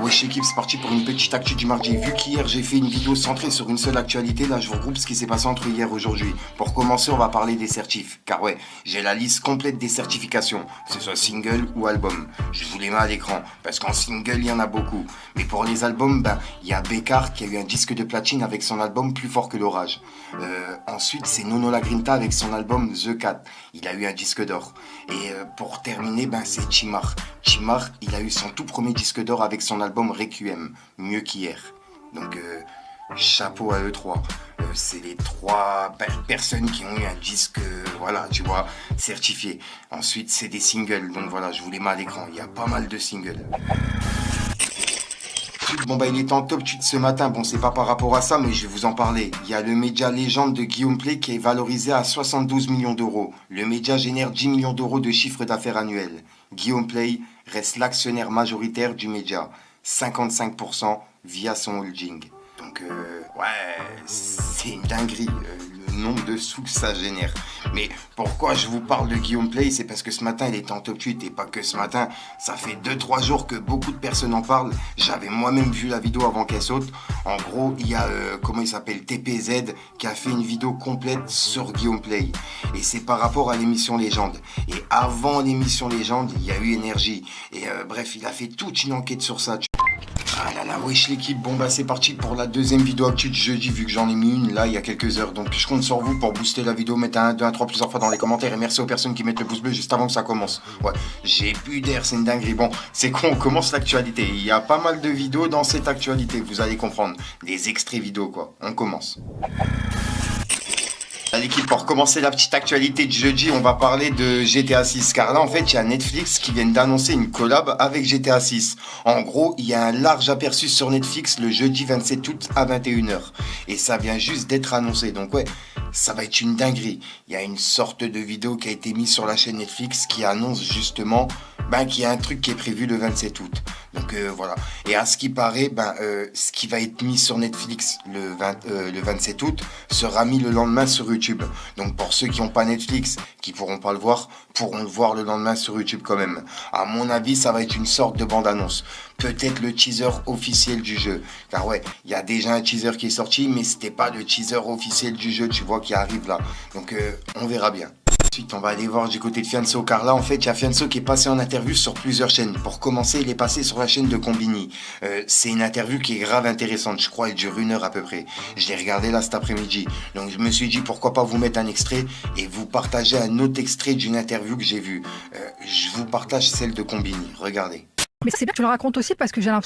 Wesh l'équipe, c'est parti pour une petite actu du mardi. Vu qu'hier j'ai fait une vidéo centrée sur une seule actualité, là je vous regroupe ce qui s'est passé entre hier et aujourd'hui. Pour commencer, on va parler des certifs. Car ouais, j'ai la liste complète des certifications, que ce soit single ou album. Je vous les mets à l'écran, parce qu'en single il y en a beaucoup. Mais pour les albums, il y a Bécard qui a eu un disque de platine avec son album Plus fort que l'orage. Ensuite, c'est Nono La Grinta avec son album The Cat. Il a eu un disque d'or. Et pour terminer, c'est Chimar. Chimar, il a eu son tout premier disque d'or avec son album Requiem, mieux qu'hier. Donc, chapeau à eux trois. C'est les trois personnes qui ont eu un disque, voilà, tu vois, certifié. Ensuite, c'est des singles. Donc voilà, je vous les mets à l'écran. Il y a pas mal de singles. Bon il est en top tweet ce matin, bon c'est pas par rapport à ça mais je vais vous en parler. Il y a le média légende de Guillaume Play qui est valorisé à 72 millions d'euros. Le média génère 10 millions d'euros de chiffre d'affaires annuel. Guillaume Play reste l'actionnaire majoritaire du média, 55% via son holding. Donc ouais, c'est une dinguerie. Le nombre de sous que ça génère. Mais pourquoi je vous parle de Guillaume Play, c'est parce que ce matin il est en top tweet et pas que ce matin. Ça fait 2-3 jours que beaucoup de personnes en parlent. J'avais moi-même vu la vidéo avant qu'elle saute. En gros, il y a, comment il s'appelle, TPZ qui a fait une vidéo complète sur Guillaume Play. Et c'est par rapport à l'émission Légende. Et avant l'émission Légende, il y a eu Énergie. Et bref, il a fait toute une enquête sur ça. Ah là là, wesh l'équipe, bon c'est parti pour la deuxième vidéo actu de jeudi vu que j'en ai mis une là il y a quelques heures. Donc je compte sur vous pour booster la vidéo, mettre un 2, 1, 3 plusieurs fois dans les commentaires et merci aux personnes qui mettent le pouce bleu juste avant que ça commence. Ouais, j'ai plus d'air, c'est une dinguerie. Bon, c'est qu'on commence l'actualité. Il y a pas mal de vidéos dans cette actualité, vous allez comprendre. Des extraits vidéo quoi, on commence. L'équipe, pour commencer la petite actualité du jeudi, on va parler de GTA 6. Car là, en fait, il y a Netflix qui vient d'annoncer une collab avec GTA 6. En gros, il y a un large aperçu sur Netflix le jeudi 27 août à 21h. Et ça vient juste d'être annoncé. Donc ouais, ça va être une dinguerie. Il y a une sorte de vidéo qui a été mise sur la chaîne Netflix qui annonce justement qu'il y a un truc qui est prévu le 27 août. Donc voilà. Et à ce qui paraît, ce qui va être mis sur Netflix le 27 août sera mis le lendemain sur YouTube. Donc pour ceux qui n'ont pas Netflix, qui pourront pas le voir, pourront le voir le lendemain sur YouTube quand même. À mon avis, ça va être une sorte de bande-annonce. Peut-être le teaser officiel du jeu. Car ouais, il y a déjà un teaser qui est sorti, mais c'était pas le teaser officiel du jeu, tu vois, qui arrive là. Donc on verra bien. Ensuite, on va aller voir du côté de Fianso, car là, en fait, il y a Fianso qui est passé en interview sur plusieurs chaînes. Pour commencer, il est passé sur la chaîne de Combini. C'est une interview qui est grave intéressante, je crois, elle dure 1 heure à peu près. Je l'ai regardé là cet après-midi. Donc, je me suis dit, pourquoi pas vous mettre un extrait et vous partager un autre extrait d'une interview que j'ai vue. Je vous partage celle de Combini, regardez. Mais c'est bien que tu le racontes aussi parce que j'ai l'impression